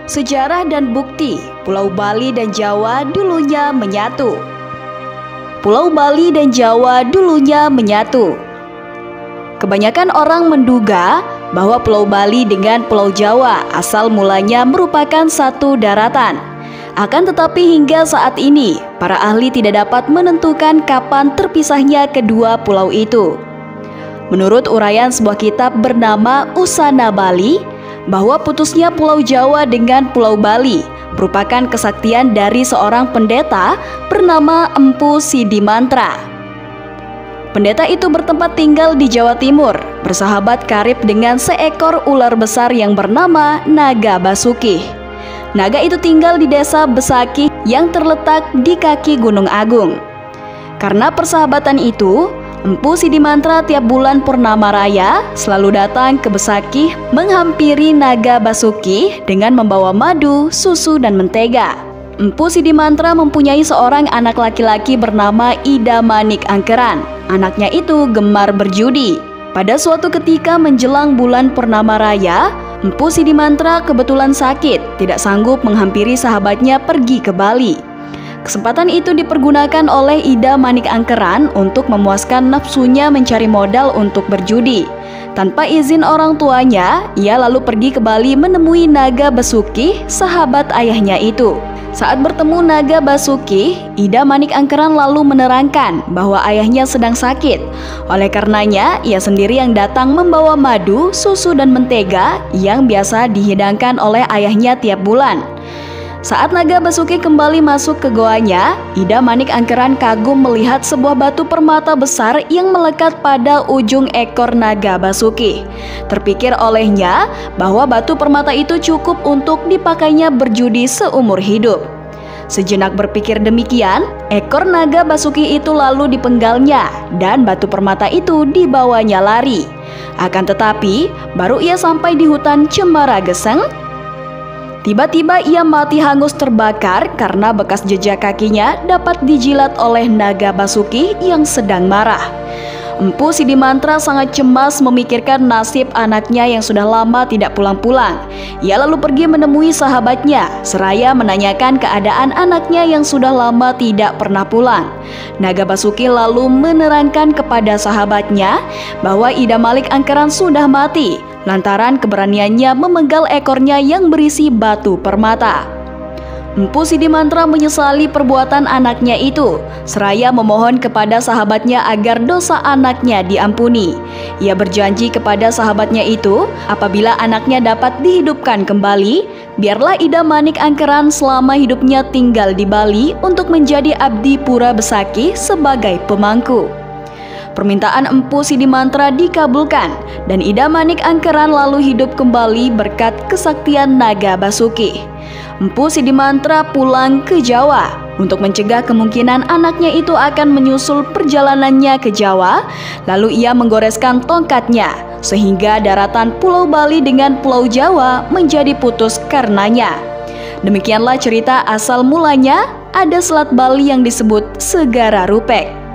Sejarah dan bukti Pulau Bali dan Jawa dulunya menyatu. Pulau Bali dan Jawa dulunya menyatu. Kebanyakan orang menduga bahwa Pulau Bali dengan Pulau Jawa asal mulanya merupakan satu daratan. Akan tetapi hingga saat ini, para ahli tidak dapat menentukan kapan terpisahnya kedua pulau itu. Menurut uraian sebuah kitab bernama Usana Bali, bahwa putusnya Pulau Jawa dengan Pulau Bali merupakan kesaktian dari seorang pendeta bernama Empu Sidimantra. Pendeta itu bertempat tinggal di Jawa Timur, bersahabat karib dengan seekor ular besar yang bernama Naga Basuki. Naga itu tinggal di desa Besakih yang terletak di kaki Gunung Agung. Karena persahabatan itu, Empu Sidimantra tiap bulan Purnama Raya selalu datang ke Besakih menghampiri Naga Basuki dengan membawa madu, susu, dan mentega. Empu Sidimantra mempunyai seorang anak laki-laki bernama Ida Manik Angkeran. Anaknya itu gemar berjudi. Pada suatu ketika menjelang bulan Purnama Raya, Empu Sidimantra kebetulan sakit, tidak sanggup menghampiri sahabatnya pergi ke Bali. Kesempatan itu dipergunakan oleh Ida Manik Angkeran untuk memuaskan nafsunya mencari modal untuk berjudi. Tanpa izin orang tuanya, ia lalu pergi ke Bali menemui Naga Basuki, sahabat ayahnya itu. Saat bertemu Naga Basuki, Ida Manik Angkeran lalu menerangkan bahwa ayahnya sedang sakit. Oleh karenanya, ia sendiri yang datang membawa madu, susu, dan mentega yang biasa dihidangkan oleh ayahnya tiap bulan. Saat Naga Basuki kembali masuk ke goanya, Ida Manik Angkeran kagum melihat sebuah batu permata besar yang melekat pada ujung ekor Naga Basuki. Terpikir olehnya bahwa batu permata itu cukup untuk dipakainya berjudi seumur hidup. Sejenak berpikir demikian, ekor Naga Basuki itu lalu dipenggalnya dan batu permata itu dibawanya lari. Akan tetapi, baru ia sampai di hutan Cemara Geseng, tiba-tiba ia mati hangus terbakar karena bekas jejak kakinya dapat dijilat oleh Naga Basuki yang sedang marah. Empu Sidimantra sangat cemas memikirkan nasib anaknya yang sudah lama tidak pulang-pulang. Ia lalu pergi menemui sahabatnya, seraya menanyakan keadaan anaknya yang sudah lama tidak pernah pulang. Naga Basuki lalu menerangkan kepada sahabatnya bahwa Ida Manik Angkeran sudah mati lantaran keberaniannya memenggal ekornya yang berisi batu permata. Empu Sidimantra menyesali perbuatan anaknya itu, seraya memohon kepada sahabatnya agar dosa anaknya diampuni. Ia berjanji kepada sahabatnya itu, apabila anaknya dapat dihidupkan kembali, biarlah Ida Manik Angkeran selama hidupnya tinggal di Bali untuk menjadi abdi pura Besakih sebagai pemangku. Permintaan Empu Sidimantra dikabulkan dan Ida Manik Angkeran lalu hidup kembali berkat kesaktian Naga Basuki. Empu Sidimantra pulang ke Jawa untuk mencegah kemungkinan anaknya itu akan menyusul perjalanannya ke Jawa. Lalu ia menggoreskan tongkatnya sehingga daratan Pulau Bali dengan Pulau Jawa menjadi putus karenanya. Demikianlah cerita asal mulanya ada Selat Bali yang disebut Segara Rupek.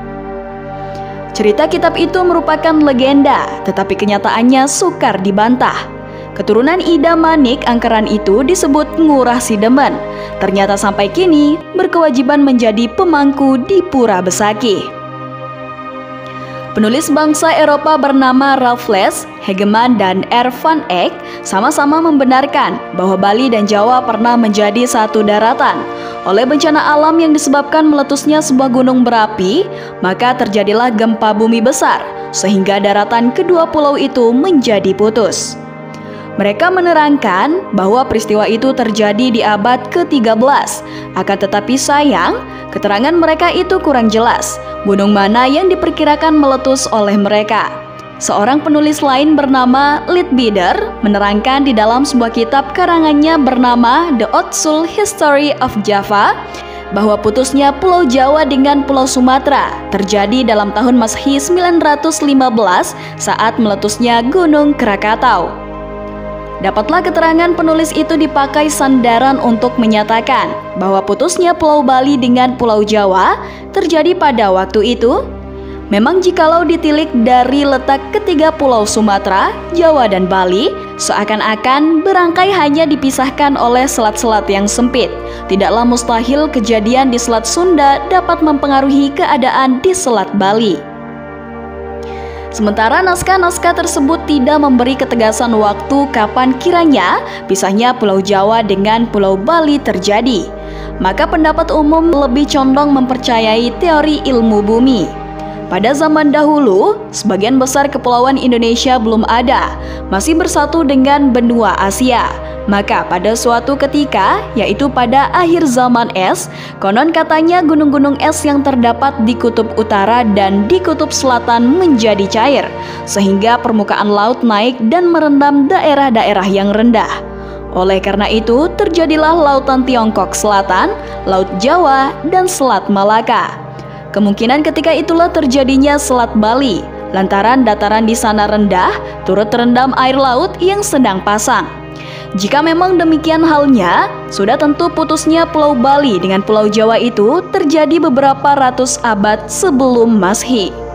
Cerita kitab itu merupakan legenda, tetapi kenyataannya sukar dibantah. Keturunan Ida Manik Angkeran itu disebut Ngurah Sidemen. Ternyata sampai kini berkewajiban menjadi pemangku di Pura Besakih. Penulis bangsa Eropa bernama Raffles, Hegeman, dan R. van Eyck sama-sama membenarkan bahwa Bali dan Jawa pernah menjadi satu daratan. Oleh bencana alam yang disebabkan meletusnya sebuah gunung berapi, maka terjadilah gempa bumi besar, sehingga daratan kedua pulau itu menjadi putus. Mereka menerangkan bahwa peristiwa itu terjadi di abad ke-13. Akan tetapi sayang, keterangan mereka itu kurang jelas. Gunung mana yang diperkirakan meletus oleh mereka? Seorang penulis lain bernama Leadbeater menerangkan di dalam sebuah kitab karangannya bernama The Otsul History of Java bahwa putusnya Pulau Jawa dengan Pulau Sumatera terjadi dalam tahun Masehi 915 saat meletusnya Gunung Krakatau. Dapatlah keterangan penulis itu dipakai sandaran untuk menyatakan bahwa putusnya Pulau Bali dengan Pulau Jawa terjadi pada waktu itu. Memang jikalau ditilik dari letak ketiga pulau Sumatera, Jawa, dan Bali, Seakan-akan berangkai hanya dipisahkan oleh selat-selat yang sempit. Tidaklah mustahil kejadian di Selat Sunda dapat mempengaruhi keadaan di Selat Bali. Sementara naskah-naskah tersebut tidak memberi ketegasan waktu kapan kiranya pisahnya Pulau Jawa dengan Pulau Bali terjadi, maka pendapat umum lebih condong mempercayai teori ilmu bumi. Pada zaman dahulu, sebagian besar kepulauan Indonesia belum ada, masih bersatu dengan benua Asia. Maka pada suatu ketika, yaitu pada akhir zaman es, konon katanya gunung-gunung es yang terdapat di kutub utara dan di kutub selatan menjadi cair, sehingga permukaan laut naik dan merendam daerah-daerah yang rendah. Oleh karena itu, terjadilah Lautan Tiongkok Selatan, Laut Jawa, dan Selat Malaka. Kemungkinan ketika itulah terjadinya Selat Bali, lantaran dataran di sana rendah, turut terendam air laut yang sedang pasang. Jika memang demikian halnya, sudah tentu putusnya Pulau Bali dengan Pulau Jawa itu terjadi beberapa ratus abad sebelum Masehi.